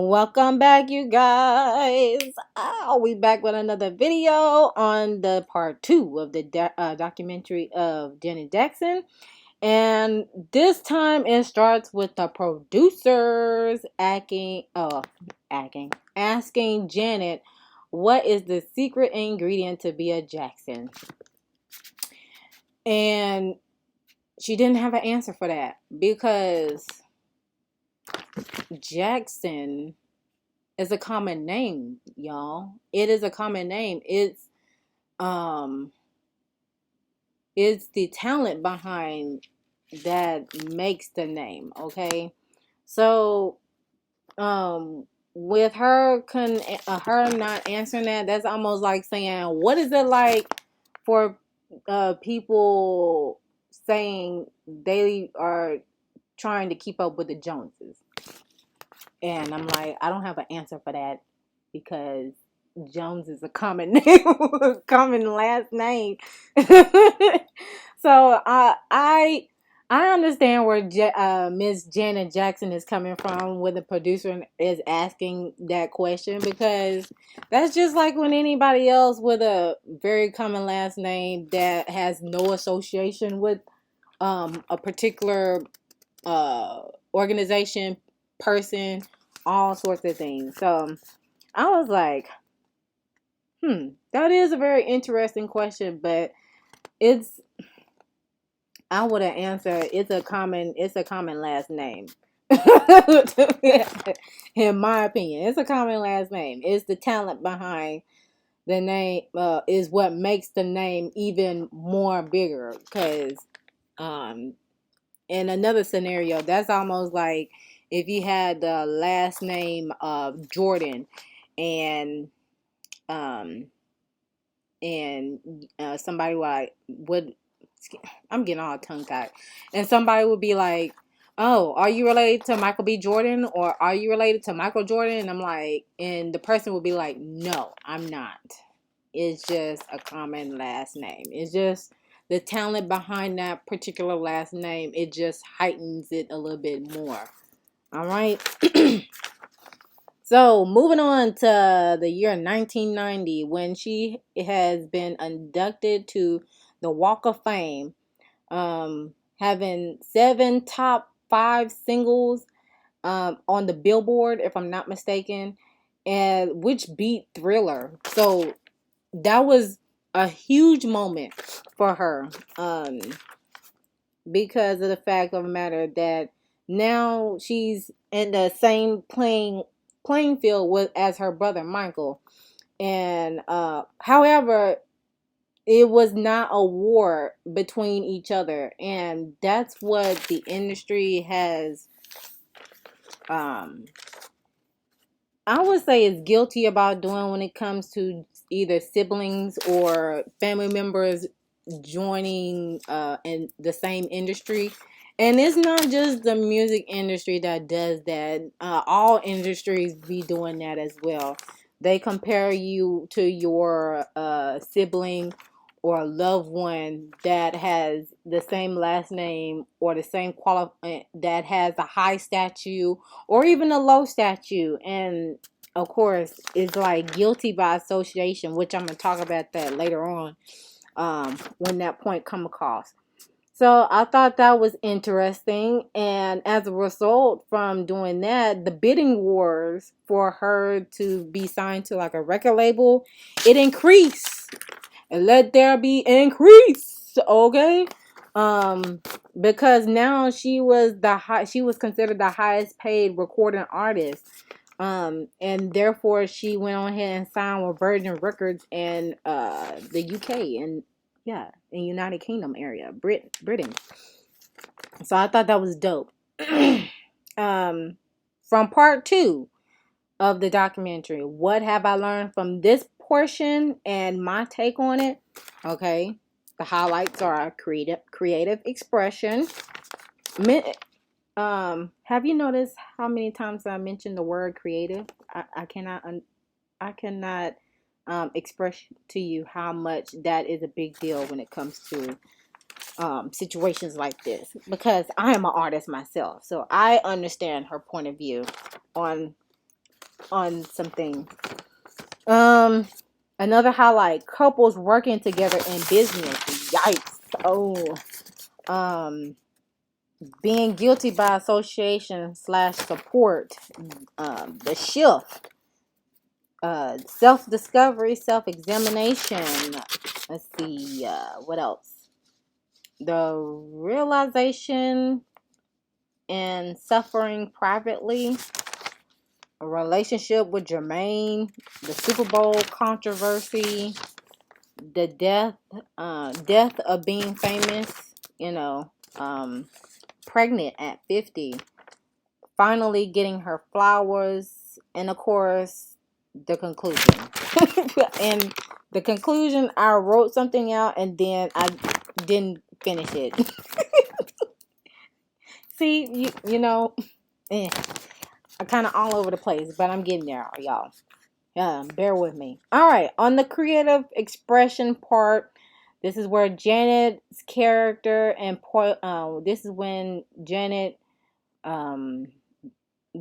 Welcome back, you guys. I'll be back with another video on the part two of the documentary of Janet Jackson. And this time it starts with the producers asking Janet what is the secret ingredient to be a Jackson. And she didn't have an answer for that because Jackson is a common name, y'all. It is a common name. Um it's the talent behind that makes the name, okay? So with her not answering that, that's almost like saying, what is it like for people saying they are trying to keep up with the Joneses? And I'm like, I don't have an answer for that because Jones is a common name, common last name. So I understand where Miss Janet Jackson is coming from when the producer is asking that question, because that's just like when anybody else with a very common last name that has no association with a particular organization, person, all sorts of things. So I was like, that is a very interesting question, but it's I would have answered it's a common last name. In my opinion, it's a common last name. It's the talent behind the name is what makes the name even more bigger. Because in another scenario, that's almost like if you had the last name of Jordan and um somebody would I'm getting all tongue tied, and somebody would be like, oh, are you related to Michael B. Jordan, or are you related to Michael Jordan? And I'm like, and the person would be like, no, I'm not. It's just a common last name. It's just the talent behind that particular last name. It just heightens it a little bit more. All right. So, moving on to the year 1990, when she has been inducted to the Walk of Fame, having 7 top 5 singles on the Billboard, if I'm not mistaken, and which beat Thriller. So, that was a huge moment for her, because of the fact of the matter that now she's in the same playing field with as her brother Michael. And however, it was not a war between each other, and that's what the industry has I would say is guilty about doing when it comes to either siblings or family members joining in the same industry. And it's not just the music industry that does that. All industries be doing that as well. They compare you to your sibling or a loved one that has the same last name or the same that has a high statue or even a low statue. And of course, it's like guilty by association, which I'm going to talk about that later on when that point come across. So I thought that was interesting. And as a result from doing that, the bidding wars for her to be signed to like a record label, it increased. And let there be increase, okay? Because now she was considered the highest paid recording artist. And therefore she went on ahead and signed with Virgin Records in the UK and in United Kingdom area, Britain. So I thought that was dope. From part 2 of the documentary, what have I learned from this portion and my take on it? Okay, the highlights are creative expression. Have you noticed how many times I mentioned the word creative? I cannot express to you how much that is a big deal when it comes to situations like this, because I am an artist myself, so I understand her point of view on on some things. Um, Another highlight: couples working together in business. Yikes! Oh, um, being guilty by association slash support. The shift. Self discovery, self examination. Let's see. What else? The realization and suffering privately, a relationship with Jermaine, the Super Bowl controversy, the death of being famous, pregnant at 50, finally getting her flowers, and of course, the conclusion. And the conclusion, I wrote something out and then I didn't finish it. See, eh, I'm kind of all over the place, but I'm getting there, y'all. Yeah, bear with me. All right, on the creative expression part, this is where Janet's character this is when Janet um,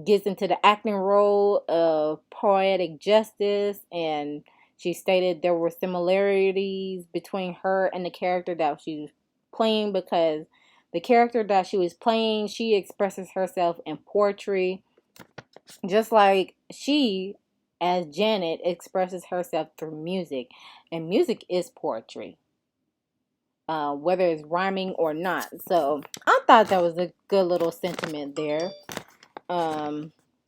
gets into the acting role of poetic justice, and she stated there were similarities between her and the character that she was playing, because the character that she was playing, she expresses herself in poetry, just like she, as Janet, expresses herself through music, and music is poetry, whether it's rhyming or not. So I thought that was a good little sentiment there.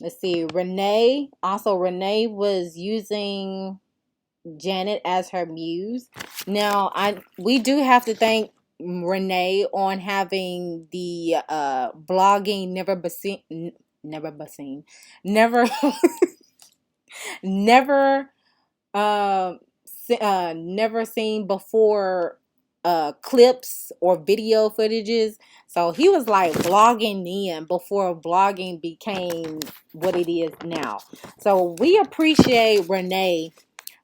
Let's see. Renee was using Janet as her muse. Now, we do have to thank Renee on having the blogging never never never seen before clips or video footages. So he was like blogging then before blogging became what it is now. So we appreciate Renee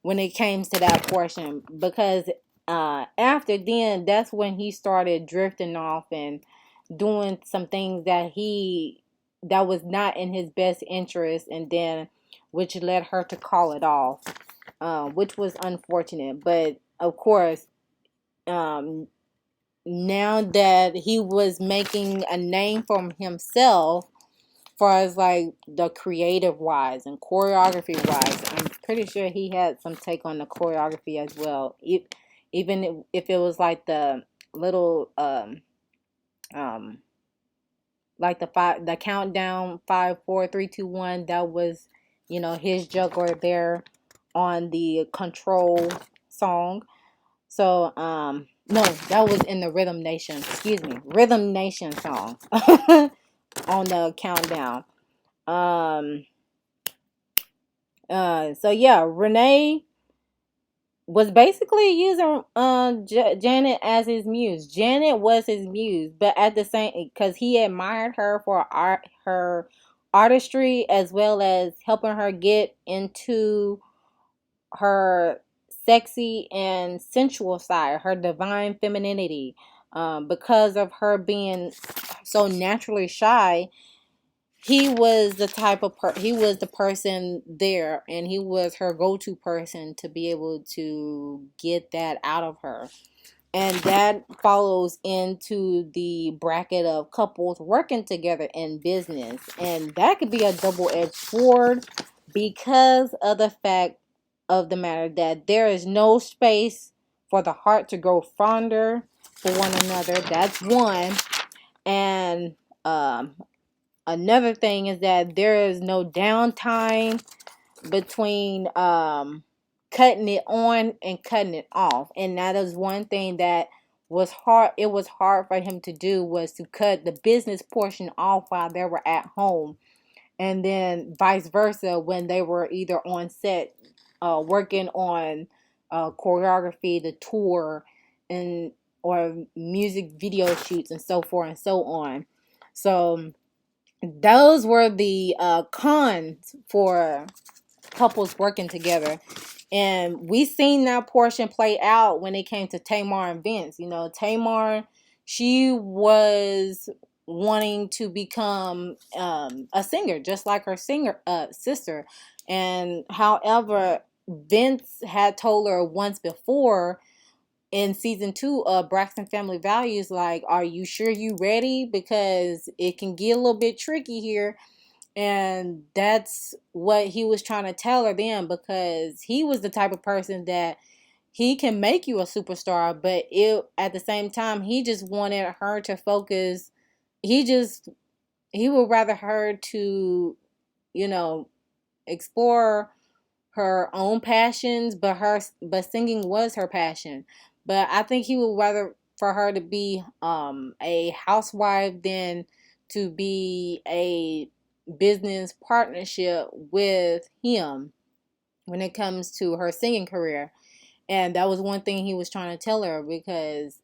when it came to that portion, because after then, that's when he started drifting off and doing some things that was not in his best interest, and then which led her to call it off, which was unfortunate. But of course, um, now that he was making a name for himself, far as like the creative wise and choreography wise, I'm pretty sure he had some take on the choreography as well. Even if it was like the little um like the countdown 5 4 3 2 1, that was his juggler there on the control song. So no, that was in the Rhythm Nation, excuse me, Rhythm Nation song on the countdown. So yeah, Renee was basically using Janet as his muse. Janet was his muse, but at the same, because he admired her for her artistry, as well as helping her get into her sexy and sensual side, her divine femininity. Because of her being so naturally shy, he was he was the person there, and he was her go-to person to be able to get that out of her. And that follows into the bracket of couples working together in business, and that could be a double-edged sword, because of the fact of the matter that there is no space for the heart to grow fonder for one another. That's one. And another thing is that there is no downtime between cutting it on and cutting it off. And that is one thing that was hard. It was hard for him to do, was to cut the business portion off while they were at home. And then vice versa, when they were either on set working on choreography, the tour, and or music video shoots and so forth and so on. So those were the cons for couples working together. And we seen that portion play out when it came to Tamar and Vince. Tamar, she was wanting to become a singer, just like her sister. And however, Vince had told her once before in season 2 of Braxton Family Values, like, are you sure you ready? Because it can get a little bit tricky here. And that's what he was trying to tell her then, because he was the type of person that he can make you a superstar, but at the same time, he just wanted her to focus. He just he would rather her to, you know, explore her own passions, but singing was her passion. But I think he would rather for her to be a housewife than to be a business partnership with him when it comes to her singing career. And that was one thing he was trying to tell her, because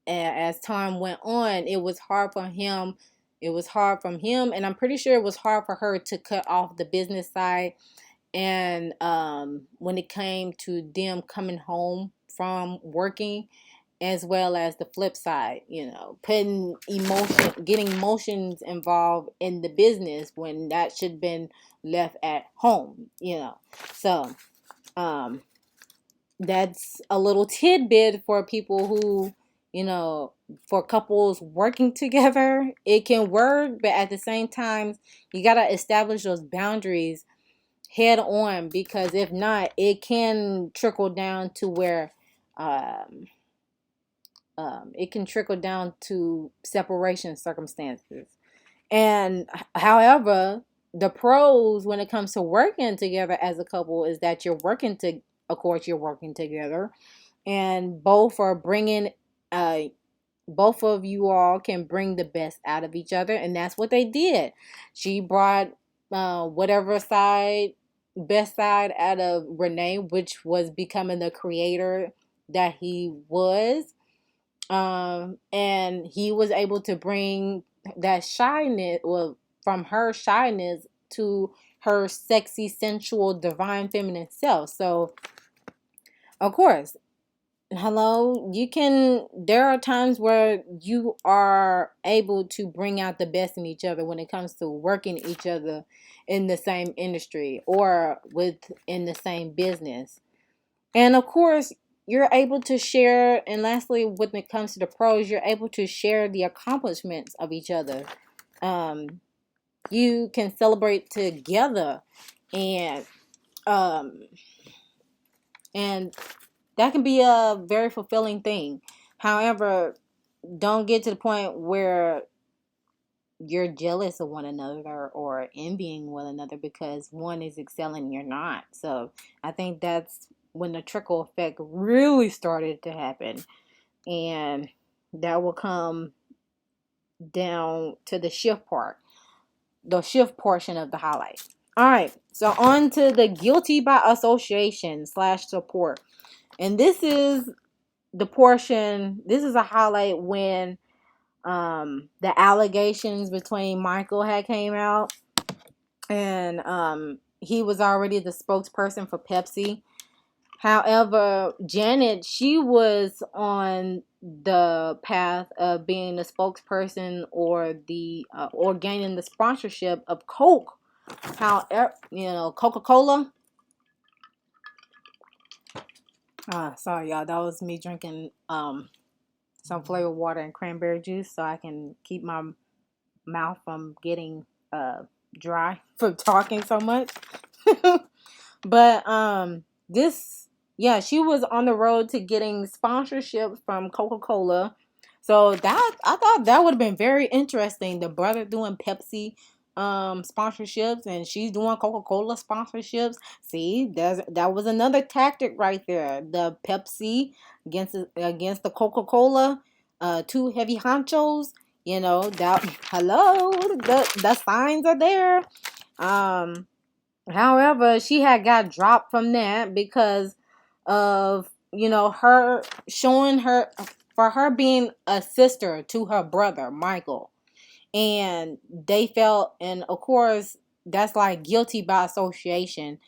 as time went on, it was hard for him. It was hard from him, and I'm pretty sure it was hard for her to cut off the business side. And when it came to them coming home from working, as well as the flip side, putting getting emotions involved in the business when that should have been left at home. So, um, that's a little tidbit for people who, for couples working together. It can work, but at the same time, you got to establish those boundaries head on, because if not, it can trickle down to where it can trickle down to separation circumstances. And however, the pros when it comes to working together as a couple is that of course, you're working together, and uh, both of you all can bring the best out of each other, and that's what they did. She brought whatever best side out of Renee, which was becoming the creator that he was. And he was able to bring that shyness, well, from her shyness to her sexy, sensual, divine feminine self. So, of course, hello, there are times where you are able to bring out the best in each other when it comes to working each other in the same industry or within the same business. And of course, you're able to share, and lastly, when it comes to the pros, you're able to share the accomplishments of each other. You can celebrate together, and um, and that can be a very fulfilling thing. However, don't get to the point where you're jealous of one another or envying one another because one is excelling and you're not. So I think that's when the trickle effect really started to happen. And that will come down to the shift portion of the highlight. All right, so on to the guilty by association / support. And this is this is a highlight when the allegations between Michael had came out, and he was already the spokesperson for Pepsi. However, Janet, she was on the path of being the spokesperson or gaining the sponsorship of Coke. However, Coca-Cola. Sorry, y'all. That was me drinking some flavored water and cranberry juice so I can keep my mouth from getting dry from talking so much. But she was on the road to getting sponsorship from Coca-Cola. So that I thought that would have been very interesting. The brother doing Pepsi sponsorships and she's doing Coca-Cola sponsorships. See, that was another tactic right there. The Pepsi against the Coca-Cola, two heavy honchos. That hello, the signs are there. However, she had got dropped from that because of her showing her for her being a sister to her brother Michael, and they felt, and of course that's like guilty by association.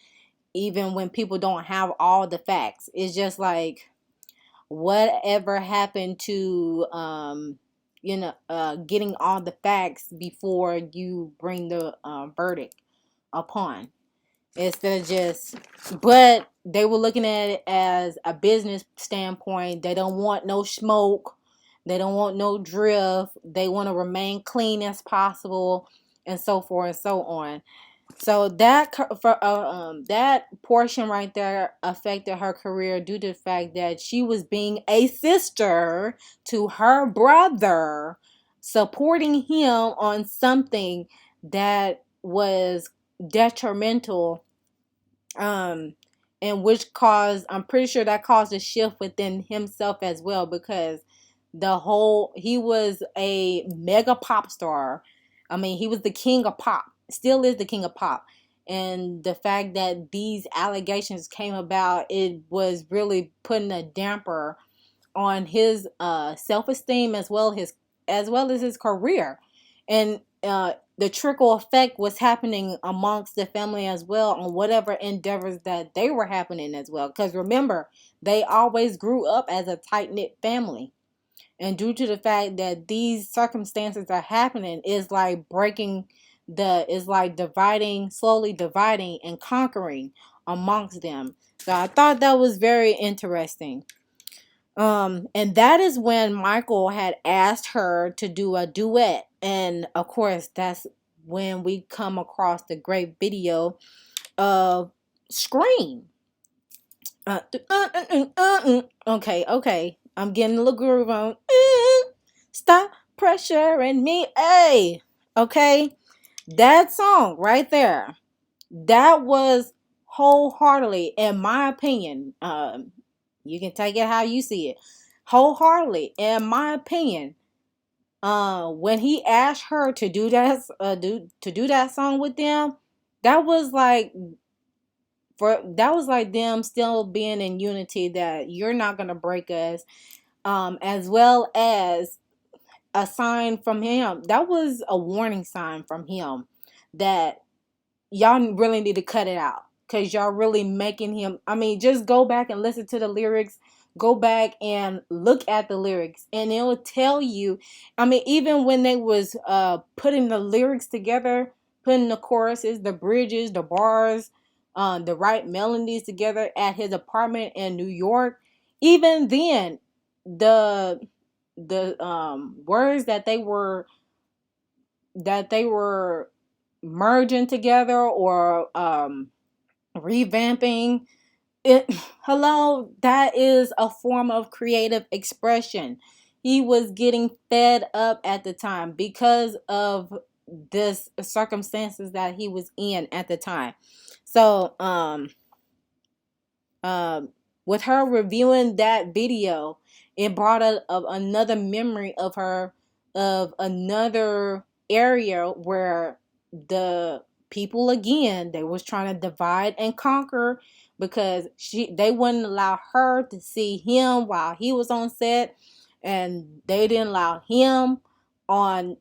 Even when people don't have all the facts, it's just like whatever happened to getting all the facts before you bring the verdict upon. Instead of just, but they were looking at it as a business standpoint. They don't want no smoke. They don't want no drift. They want to remain clean as possible, and so forth and so on. So that portion right there affected her career due to the fact that she was being a sister to her brother, supporting him on something that was detrimental, um and which caused, I'm pretty sure that caused a shift within himself as well, because he was a mega pop star. I mean, he was the king of pop, still is the king of pop. And the fact that these allegations came about, it was really putting a damper on his self-esteem, as well as his career. And the trickle effect was happening amongst the family as well on whatever endeavors that they were happening as well, because remember, they always grew up as a tight-knit family. And due to the fact that these circumstances are happening, it's like it's like slowly dividing and conquering amongst them. So I thought that was very interesting. And that is when Michael had asked her to do a duet. And of course, that's when we come across the great video of Scream. Okay. I'm getting a little groove on. Stop pressuring me. Hey. Okay. That song right there. That was wholeheartedly, in my opinion, you can take it how you see it. Wholeheartedly, in my opinion, when he asked her to do that song with them, that was like them still being in unity, that you're not gonna break us, as well as a sign from him. That was a warning sign from him that y'all really need to cut it out, because y'all really making him, I mean, just go back and listen to the lyrics. Go back and look at the lyrics, and it will tell you. I mean, even when they was putting the lyrics together, putting the choruses, the bridges, the bars, the right melodies together at his apartment in New York, even then, the words that they were merging together, or revamping it, hello, that is a form of creative expression. He was getting fed up at the time because of this circumstances that he was in at the time. So um with her reviewing that video, it brought another memory of her, of another area where the people, again, they was trying to divide and conquer, because they wouldn't allow her to see him while he was on set, and they didn't allow him on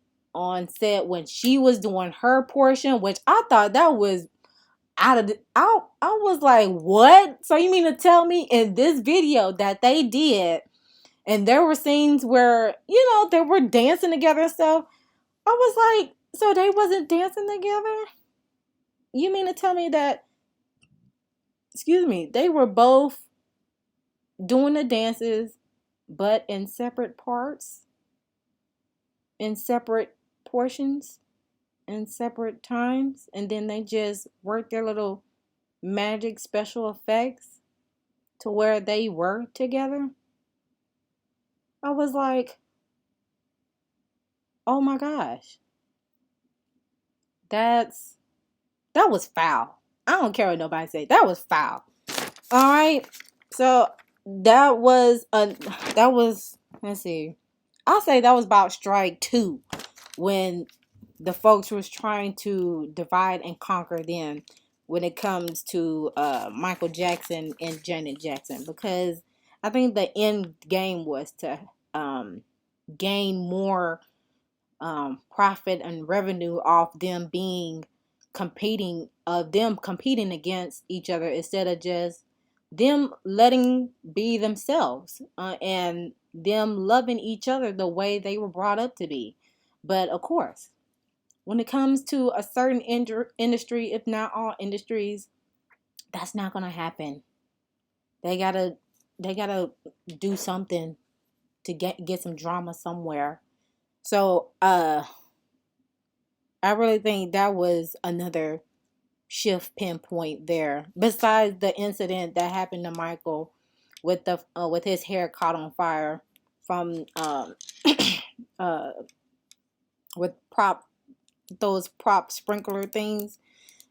set when she was doing her portion, which I thought that was out of I was like, what? So you mean to tell me in this video that they did, and there were scenes where, they were dancing together and stuff. I was like, so they wasn't dancing together? You mean to tell me that, excuse me, they were both doing the dances, but in separate parts, in separate portions, in separate times, and then they just worked their little magic special effects to where they were together? I was like, oh my gosh, that was foul. I don't care what nobody say. That was foul. All right. So that was, let's see. I'll say that was about strike two, when the folks was trying to divide and conquer them when it comes to Michael Jackson and Janet Jackson, because I think the end game was to gain more profit and revenue off them competing against each other, instead of just them letting be themselves, and them loving each other the way they were brought up to be. But of course, when it comes to a certain industry, if not all industries, that's not gonna happen. They gotta they gotta do something to get some drama somewhere. So I really think that was another shift pinpoint there. Besides the incident that happened to Michael with the with his hair caught on fire from uh with those prop sprinkler things.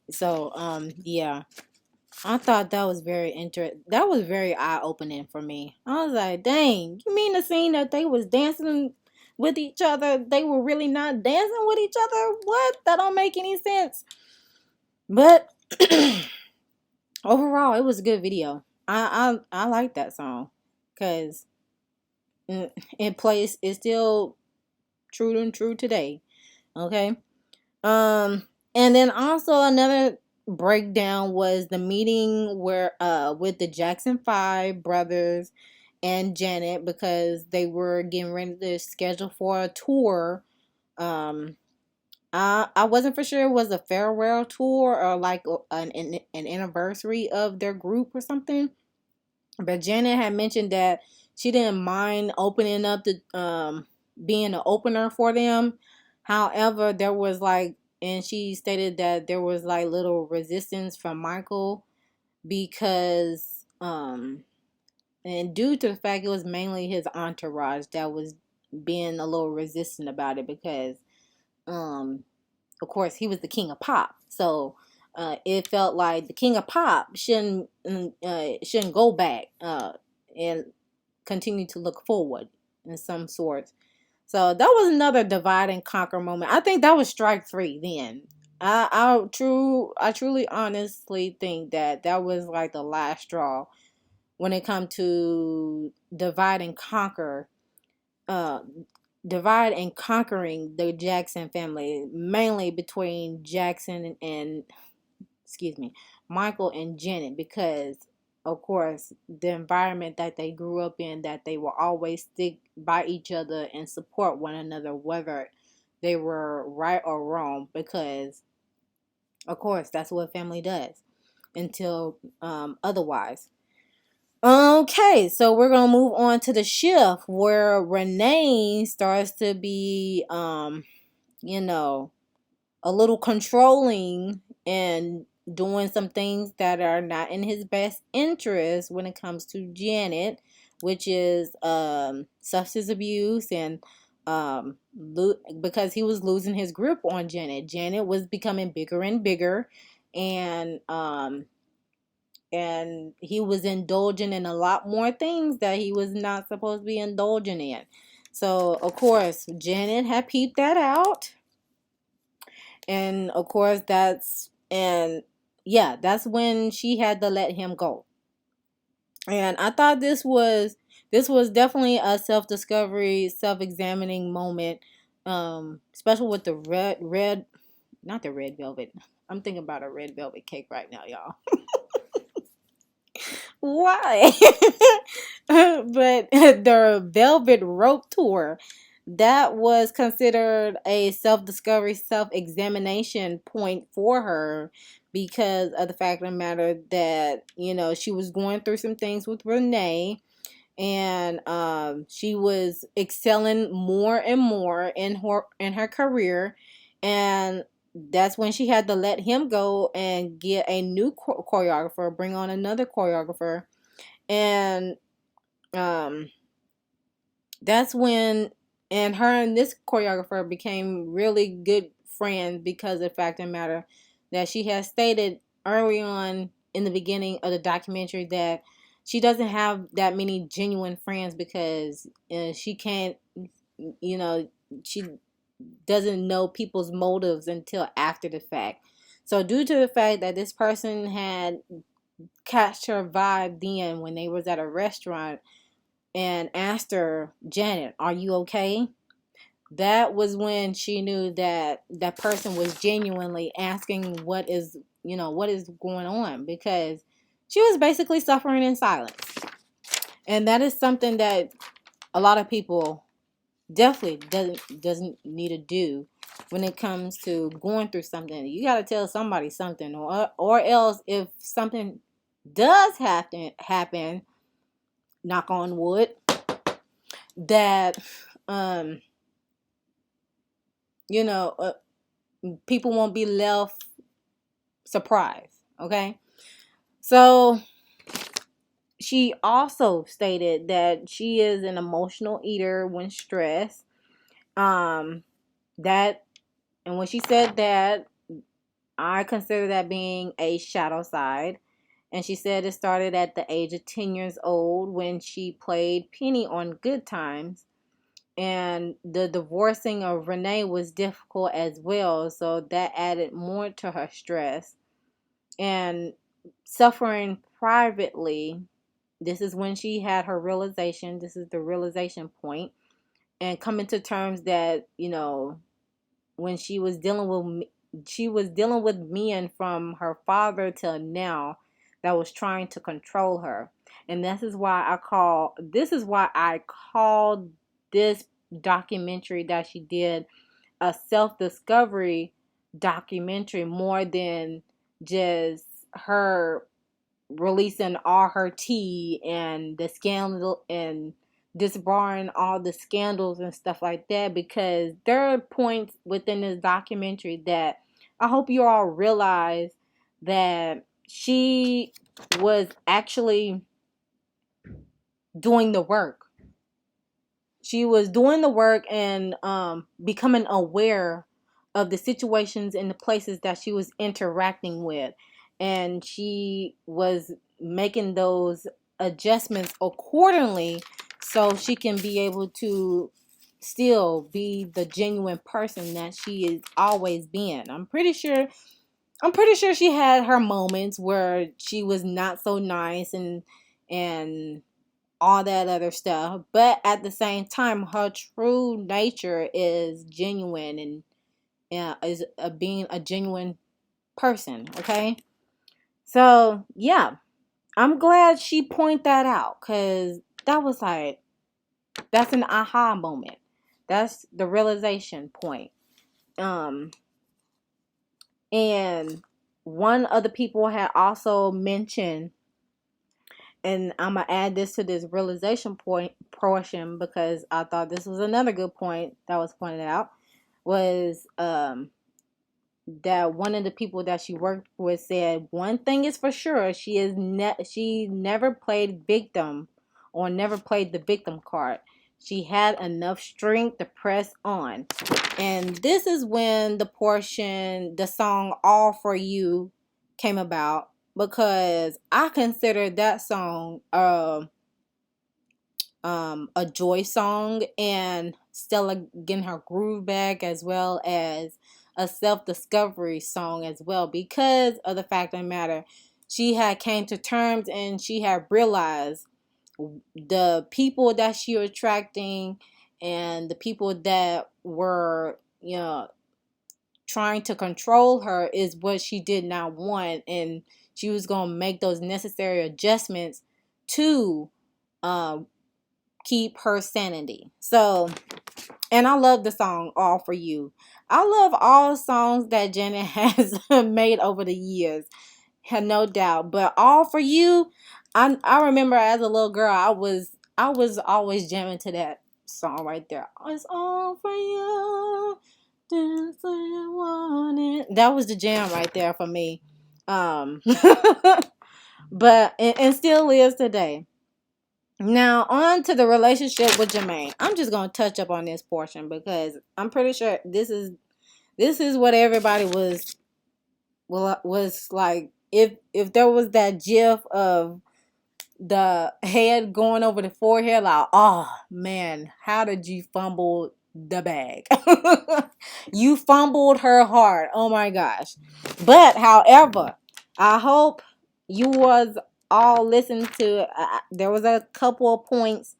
So yeah, I thought that was very interesting. That was very eye opening for me. I was like, dang, you mean the scene that they was dancing with each other? They were really not dancing with each other? What? That don't make any sense. But overall, it was a good video. I like that song because in place it's still true and true today. Okay. And then also another breakdown was the meeting where with the Jackson 5 brothers and Janet, because they were getting ready to schedule for a tour. I wasn't for sure it was a farewell tour or like an anniversary of their group or something. But Janet had mentioned that she didn't mind opening up the being an opener for them. However, there was like, and she stated that there was like little resistance from Michael because and due to the fact it was mainly his entourage that was being a little resistant about it, because of course he was the king of pop. So it felt like the king of pop shouldn't go back and continue to look forward in some sorts. So that was another divide and conquer moment. I think that was strike three then. I truly honestly think that that was like the last straw when it comes to divide and conquer. Uh, divide and conquering the Jackson family, mainly between Jackson and excuse me, Michael and Janet, because of course the environment that they grew up in, that they will always stick by each other and support one another whether they were right or wrong, because of course that's what family does until otherwise. Okay, so we're gonna move on to the shift where Renee starts to be you know, a little controlling and doing some things that are not in his best interest when it comes to Janet, which is substance abuse and because he was losing his grip on Janet. Janet was becoming bigger and bigger, and he was indulging in a lot more things that he was not supposed to be indulging in. So of course Janet had peeped that out, and of course that's when she had to let him go. And I thought this was definitely a self-discovery, self-examining moment, especially with the red not the red velvet. I'm thinking about a red velvet cake right now, y'all. Why? But the velvet rope tour, that was considered a self-discovery, self-examination point for her, because of the fact of the matter that, she was going through some things with Renee, and she was excelling more and more in her career, and that's when she had to let him go and get a new choreographer, bring on another choreographer, and um that's when, and her and this choreographer became really good friends, because of the fact of the matter that she has stated early on in the beginning of the documentary that she doesn't have that many genuine friends, because she can't, you know, she doesn't know people's motives until after the fact. So due to the fact that this person had catched her vibe then when they was at a restaurant and asked her, Janet, are you okay? That was when she knew that that person was genuinely asking what is going on, because She was basically suffering in silence. And that is something that a lot of people definitely doesn't need to do when it comes to going through something. You got to tell somebody something, or else if something does happen, knock on wood, that um you know people won't be left surprised. Okay, so she also stated that she is an emotional eater when stressed. Um, that and when she said that, I consider that being a shadow side. And she said it started at the age of 10 years old when she played Penny on Good Times. And the divorcing of Renee was difficult as well, so that added more to her stress. And suffering privately, this is when she had her realization. This is the realization point, and coming to terms that, when she was dealing with men from her father till now that was trying to control her. And this is why I called this documentary that she did a self-discovery documentary, more than just her releasing all her tea and the scandal and disbarring all the scandals and stuff like that, because there are points within this documentary that I hope you all realize that she was actually doing the work. She was doing the work and becoming aware of the situations and the places that she was interacting with. And she was making those adjustments accordingly so she can be able to still be the genuine person that she has always been. I'm pretty sure she had her moments where she was not so nice and all that other stuff. But at the same time, her true nature is genuine and is being a genuine person. Okay, so yeah, I'm glad she pointed that out, because that was like, that's an aha moment. That's the realization point. Um, and one of the people had also mentioned, and I'm gonna add this to this realization point portion because I thought this was another good point that was pointed out, was that one of the people that she worked with said one thing is for sure: she never played victim, or never played the victim card. She had enough strength to press on. And this is when the song All For You came about, because I consider that song a joy song, and Stella getting her groove back, as well as a self-discovery song as well, because of the fact of the matter, she had came to terms and she had realized the people that she was attracting and the people that were, trying to control her is what she did not want, and she was going to make those necessary adjustments to uh, keep her sanity. So, and I love the song All For You. I love all songs that Janet has made over the years, had no doubt. But All For You, I remember as a little girl, I was always jamming to that song right there. It's all for you. Just so you want it. That was the jam right there for me. But and still is today. Now, on to the relationship with Jermaine. I'm just gonna touch up on this portion because I'm pretty sure this is what everybody was like. If there was that gif of the head going over the forehead, like, oh man, how did you fumble the bag? You fumbled her heart. Oh my gosh. But however, I hope you was all listening to, there was a couple of points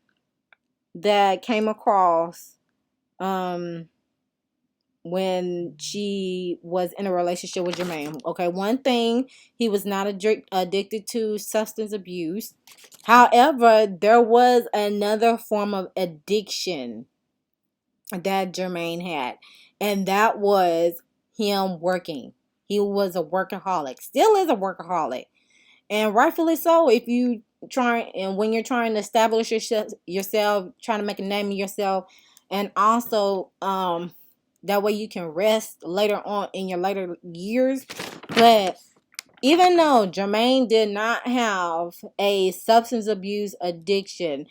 that came across um when she was in a relationship with Jermaine. Okay, one thing, he was not addicted to substance abuse. However, there was another form of addiction that Jermaine had, and that was him working. He was a workaholic, still is a workaholic, and rightfully so. If you try, and when you're trying to establish yourself, trying to make a name of yourself, and also that way you can rest later on in your later years. But even though Jermaine did not have a substance abuse addiction,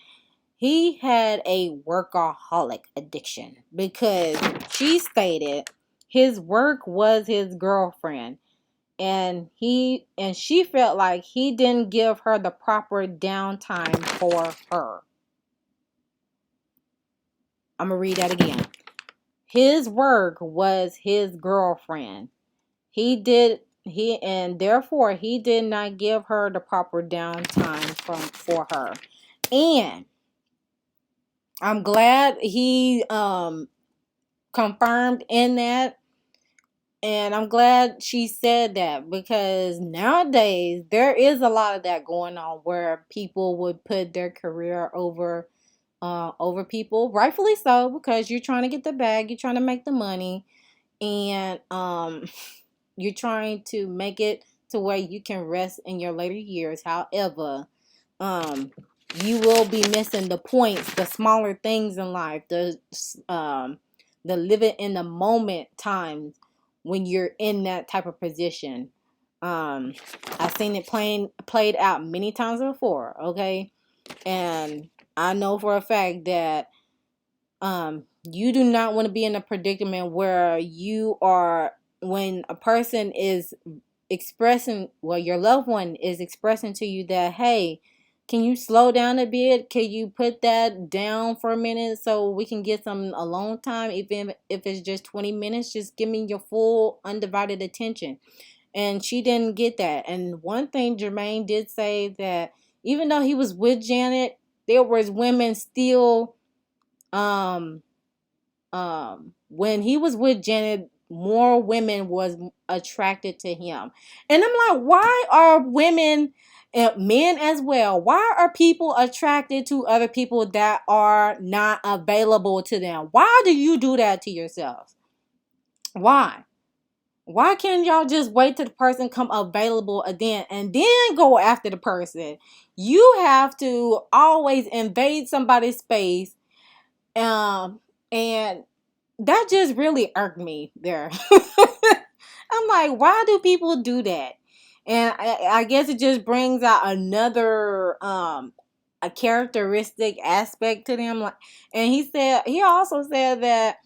he had a workaholic addiction, because she stated his work was his girlfriend, and she felt like he didn't give her the proper downtime for her. I'm gonna read that again. His work was his girlfriend. And therefore he did not give her the proper downtime for her. And I'm glad he confirmed in that. And I'm glad she said that, because nowadays there is a lot of that going on, where people would put their career over people, rightfully so, because you're trying to get the bag, you're trying to make the money, and you're trying to make it to where you can rest in your later years. However, you will be missing the points, the smaller things in life, the living in the moment times when you're in that type of position. I've seen it played out many times before, okay? And I know for a fact that you do not want to be in a predicament where you are, when a person is expressing, well, your loved one is expressing to you that, hey, can you slow down a bit? Can you put that down for a minute so we can get some alone time? Even if it's just 20 minutes, just give me your full undivided attention. And she didn't get that. And one thing Jermaine did say, that even though he was with Janet, there was women still, when he was with Janet, more women was attracted to him. And I'm like, why are women and men as well, why are people attracted to other people that are not available to them? Why do you do that to yourselves? Why can't y'all just wait till the person come available and then go after the person? You have to always invade somebody's space, and that just really irked me there. I'm like, why do people do that? And I guess it just brings out another a characteristic aspect to them. Like, and he also said that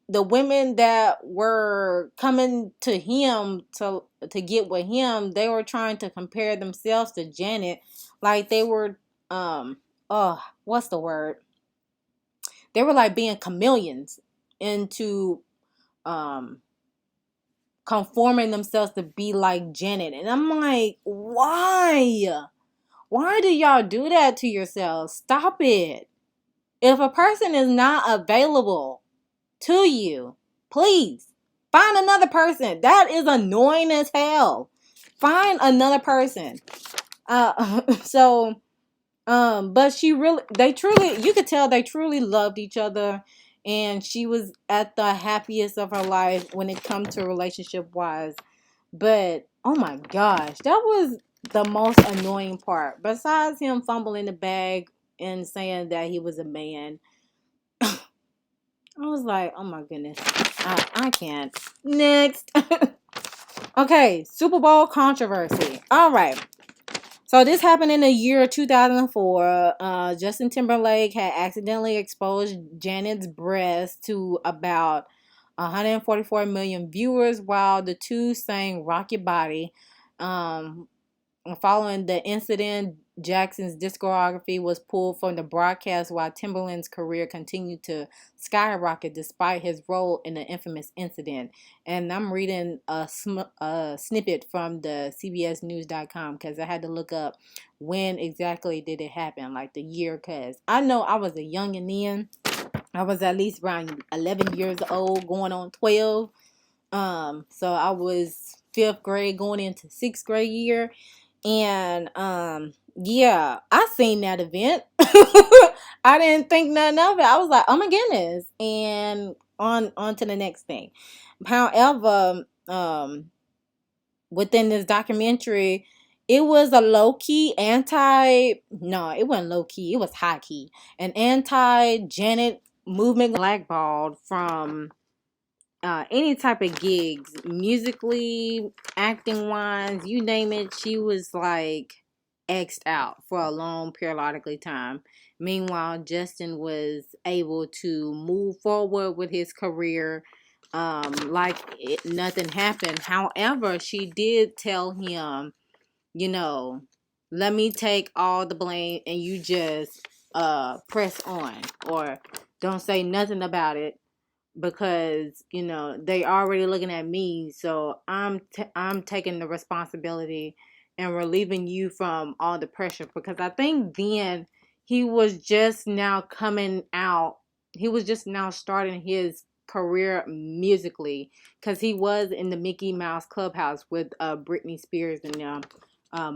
the women that were coming to him to get with him, they were trying to compare themselves to Janet, like they were what's the word? They were like being chameleons into conforming themselves to be like Janet. And I'm like, why? Why do y'all do that to yourselves? Stop it. If a person is not available to you, please find another person. That is annoying as hell. Find another person. But you could tell they truly loved each other, and she was at the happiest of her life when it comes to relationship wise. But oh my gosh, that was the most annoying part. Besides him fumbling the bag and saying that he was a man, I was like, oh my goodness, I can't. Next. Okay, Super Bowl controversy. All right. So this happened in the year 2004. Justin Timberlake had accidentally exposed Janet's breast to about 144 million viewers while the two sang Rock Your Body. Following the incident, Jackson's discography was pulled from the broadcast while Timberland's career continued to skyrocket despite his role in the infamous incident. And I'm reading a snippet from the CBSnews.com because I had to look up when exactly did it happen, like the year, because I know I was a youngin' then. I was at least around 11 years old, going on 12. So I was fifth grade going into sixth grade year. And yeah, I seen that event. I didn't think nothing of it. I was like, oh my goodness. And on to the next thing. However, within this documentary, it was a low key anti, no, it wasn't low key, it was high key. An anti Janet movement, blackballed from any type of gigs, musically, acting wise, you name it. She was like X'd out for a long periodically time. Meanwhile, Justin was able to move forward with his career like nothing happened. However, she did tell him, you know, let me take all the blame and you just press on, or don't say nothing about it, because they already looking at me, so I'm taking the responsibility and relieving you from all the pressure. Because I think then he was just now coming out, he was just now starting his career musically, because he was in the Mickey Mouse Clubhouse with Britney Spears and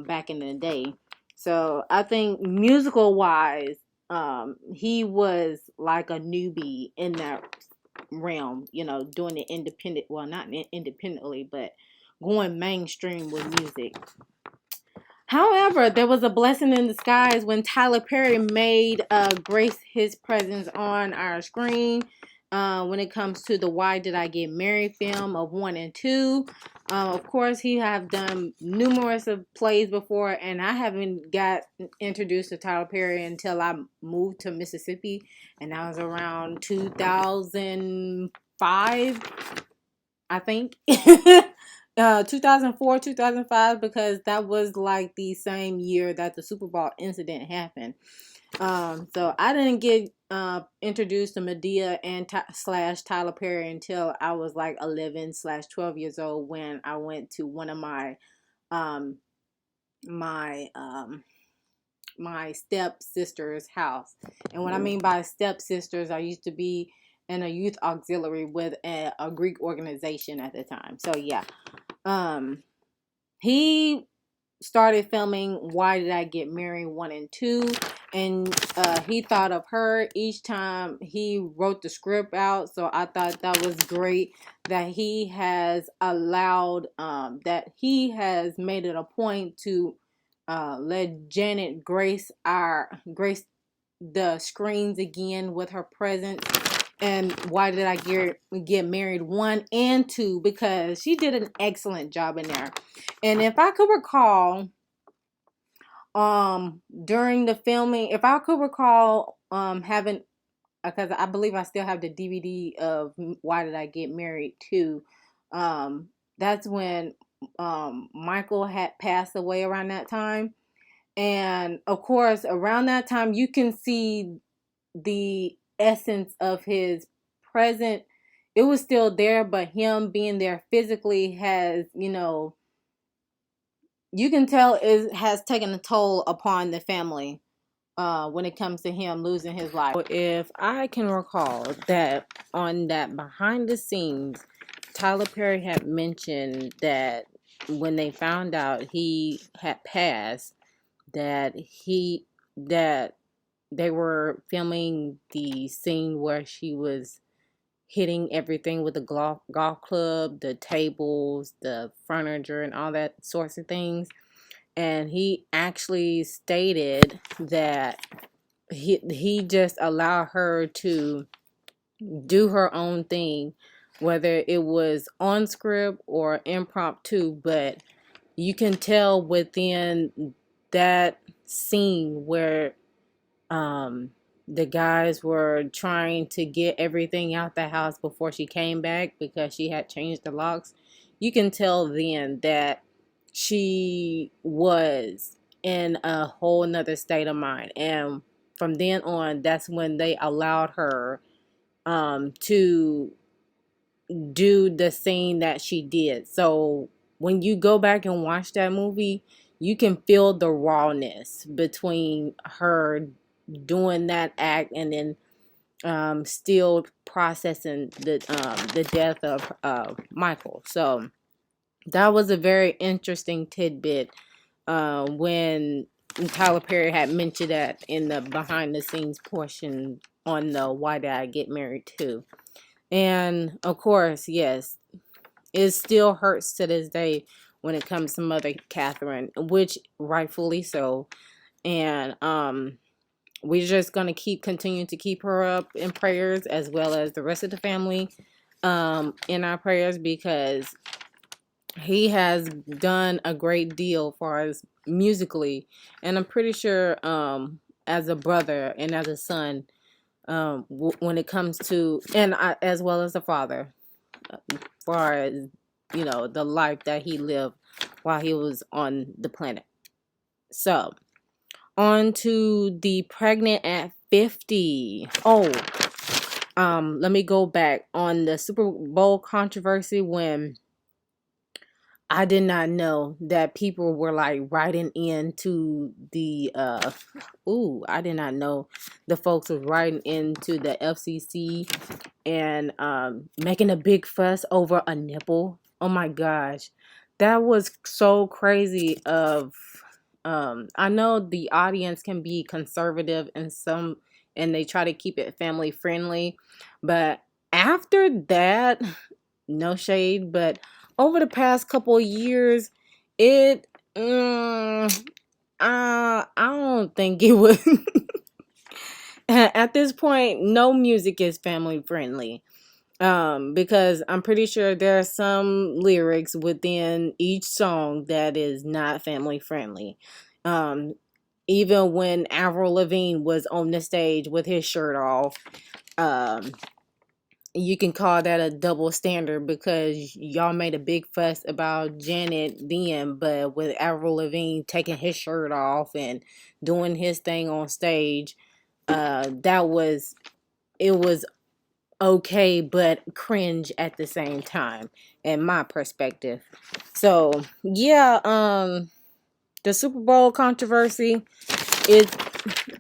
back in the day. So I think musical wise, he was like a newbie in that realm, doing it independent, well, not independently, but going mainstream with music. However, there was a blessing in disguise when Tyler Perry made grace his presence on our screen when it comes to the Why Did I Get Married film of 1 and 2. Of course, he have done numerous of plays before, and I haven't got introduced to Tyler Perry until I moved to Mississippi, and that was around 2005, I think. 2004, 2005, because that was like the same year that the Super Bowl incident happened. So I didn't get introduced to Medea and slash Tyler Perry until I was like 11 slash 12 years old, when I went to one of my um my my stepsister's house. And what I mean by stepsisters, I used to be in a youth auxiliary with a Greek organization at the time. So yeah, he started filming Why Did I Get Married 1 and 2, and he thought of her each time he wrote the script out. So I thought that was great that he has allowed, that he has made it a point to let Janet grace the screens again with her presence. And Why Did I Get Married 1 and 2, because she did an excellent job in there. And if I could recall, during the filming, if I could recall, having, because I believe I still have the DVD of Why Did I Get Married 2, that's when Michael had passed away around that time. And of course, around that time, you can see the essence of his present. It was still there, but him being there physically has, you can tell it has taken a toll upon the family when it comes to him losing his life. If I can recall that on that behind the scenes, Tyler Perry had mentioned that when they found out he had passed, that they were filming the scene where she was hitting everything with the golf club, the tables, the furniture, and all that sorts of things. And he actually stated that he just allowed her to do her own thing, whether it was on script or impromptu. But you can tell within that scene where the guys were trying to get everything out the house before she came back, because she had changed the locks. You can tell then that she was in a whole nother state of mind. And from then on, that's when they allowed her to do the scene that she did. So when you go back and watch that movie, you can feel the rawness between her doing that act and then still processing the death of Michael. So that was a very interesting tidbit when Tyler Perry had mentioned that in the behind the scenes portion on the Why Did I Get Married Too. And of course, yes, it still hurts to this day when it comes to Mother Catherine, which rightfully so. And we're just gonna continue to keep her up in prayers, as well as the rest of the family in our prayers, because he has done a great deal for us musically, and I'm pretty sure as a brother and as a son, when it comes to, and as well as a father, far as the life that he lived while he was on the planet. So on to the pregnant at 50. Oh, let me go back on the Super Bowl controversy when I did not know that people were like writing into the I did not know the folks was writing into the FCC and making a big fuss over a nipple. Oh my gosh. That was so crazy of I know the audience can be conservative and they try to keep it family friendly, but after that, no shade, but over the past couple of years, it I don't think it would. At this point, no music is family friendly. Because I'm pretty sure there are some lyrics within each song that is not family friendly. Um, Even when Avril Lavigne was on the stage with his shirt off, um, you can call that a double standard because y'all made a big fuss about Janet then, but with Avril Lavigne taking his shirt off and doing his thing on stage, that was it was okay but cringe at the same time in my perspective. So yeah, the Super Bowl controversy, it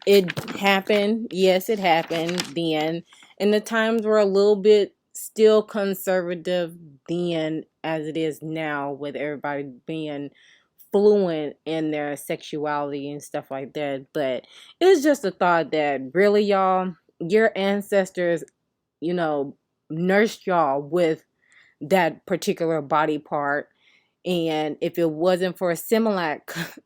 it happened. Yes, it happened then. And the times were a little bit still conservative then as it is now, with everybody being fluent in their sexuality and stuff like that. But it's just a thought that really, y'all, your ancestors, you know, nursed y'all with that particular body part. And if it wasn't for Similac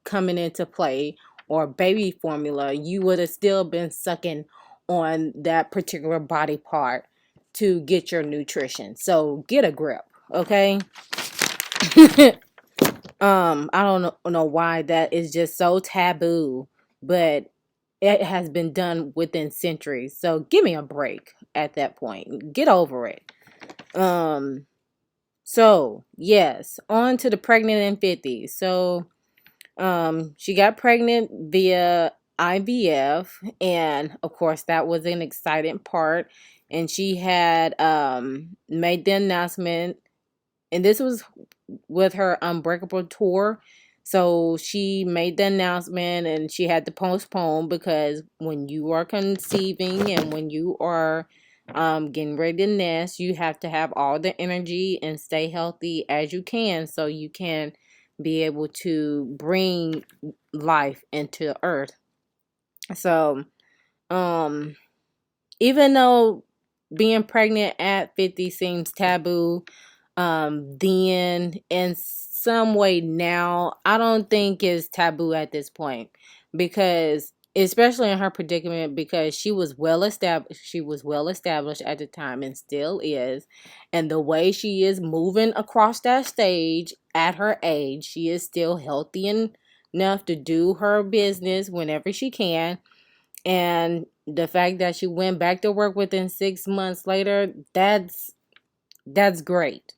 coming into play or baby formula, you would have still been sucking on that particular body part to get your nutrition. So get a grip, okay? I don't know why that is just so taboo, but it has been done within centuries. So give me a break at that point. Get over it. So yes, on to the pregnant in 50. So she got pregnant via IVF, and of course that was an exciting part. And she had made the announcement, and this was with her Unbreakable tour. So she made the announcement and she had to postpone because when you are conceiving and when you are getting ready to nest, you have to have all the energy and stay healthy as you can so you can be able to bring life into earth. So, um, even though being pregnant at 50 seems taboo, then in some way now, I don't think is taboo at this point, because especially in her predicament, because she was well established at the time and still is, and the way she is moving across that stage at her age, she is still healthy enough to do her business whenever she can. And the fact that she went back to work within 6 months later, that's great.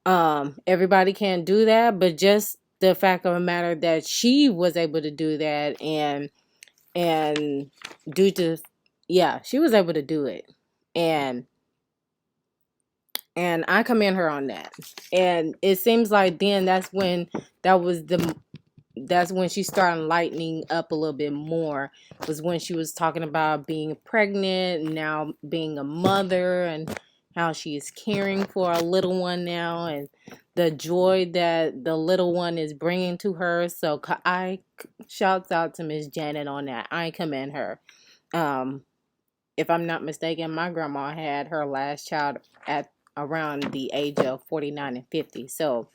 Everybody can't do that, but just the fact of the matter that she was able to do that, and due to, yeah, she was able to do it. And I commend her on that. And it seems like then that was the that's when she started lightening up a little bit more, was when she was talking about being pregnant, now being a mother, and how she is caring for a little one now, and the joy that the little one is bringing to her. So I shouts out to Miss Janet on that. I commend her. um if I'm not mistaken, my grandma had her last child at around the age of 49 and 50. So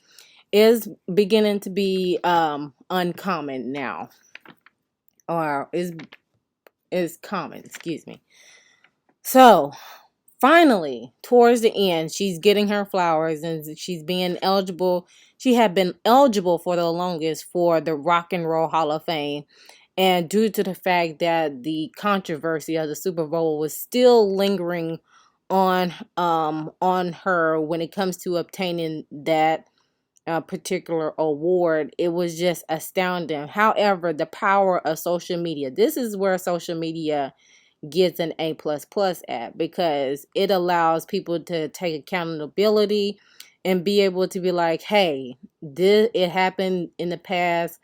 is beginning to be uncommon now, or is common, excuse me. So finally, towards the end, she's getting her flowers and she's being eligible. She had been eligible for the longest for the Rock and Roll Hall of Fame. And due to the fact that the controversy of the Super Bowl was still lingering on her when it comes to obtaining that particular award, it was just astounding. However, the power of social media, this is where social media gets an A plus plus at, because it allows people to take accountability and be able to be like, hey, this, it happened in the past.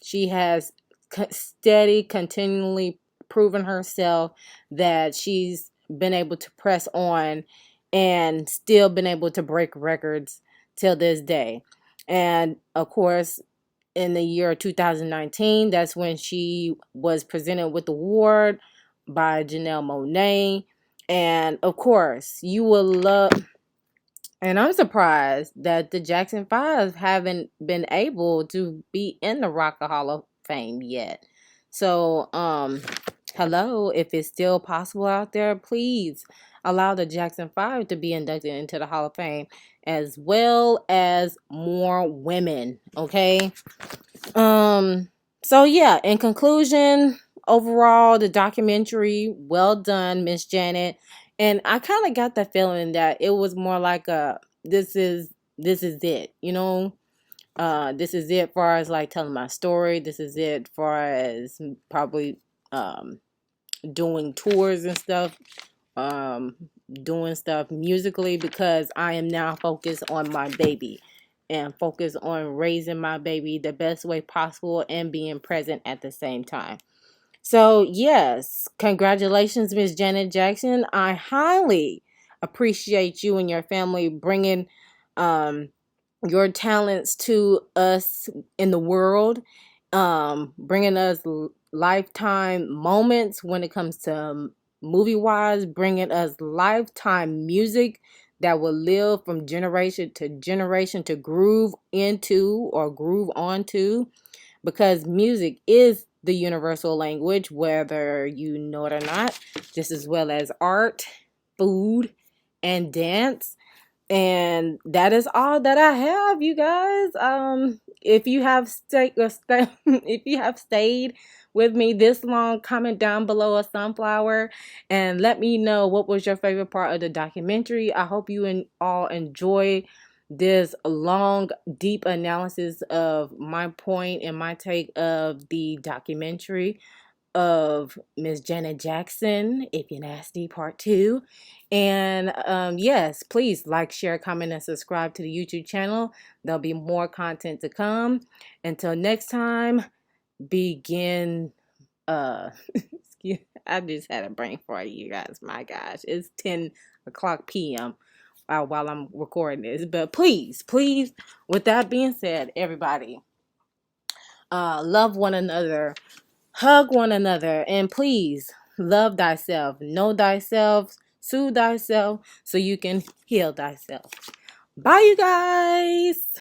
She has continually proven herself that she's been able to press on and still been able to break records till this day. And of course, in the year 2019, that's when she was presented with the award by Janelle Monáe. And of course, you will love, and I'm surprised that the Jackson 5 haven't been able to be in the Rock Hall of Fame yet. So, hello, if it's still possible out there, please allow the Jackson 5 to be inducted into the Hall of Fame, as well as more women, okay? So yeah, in conclusion, overall, the documentary, well done, Miss Janet. And I kind of got the feeling that it was more like a this is it, you know. This is it far as like telling my story. This is it far as probably doing tours and stuff, um doing stuff musically, because I am now focused on my baby and focused on raising my baby the best way possible and being present at the same time. So yes, congratulations, Miss Janet Jackson. I highly appreciate you and your family bringing um your talents to us in the world, bringing us lifetime moments when it comes to movie wise, bringing us lifetime music that will live from generation to generation to groove into or groove onto, because music is the universal language, whether you know it or not, just as well as art, food, and dance. And that is all that I have, you guys. If you have if you have stayed with me this long, comment down below a sunflower and let me know what was your favorite part of the documentary. I hope you all enjoy this long, deep analysis of my point and my take of the documentary of Miss Janet Jackson, If You're Nasty, Part 2. And yes, please like, share, comment, and subscribe to the YouTube channel. There'll be more content to come. Until next time, begin. I just had a brain fart, you guys. My gosh, it's 10 o'clock p.m. While I'm recording this. But please, please, with that being said, everybody, love one another. Hug one another, and please love thyself, know thyself, soothe thyself, so you can heal thyself. Bye, you guys.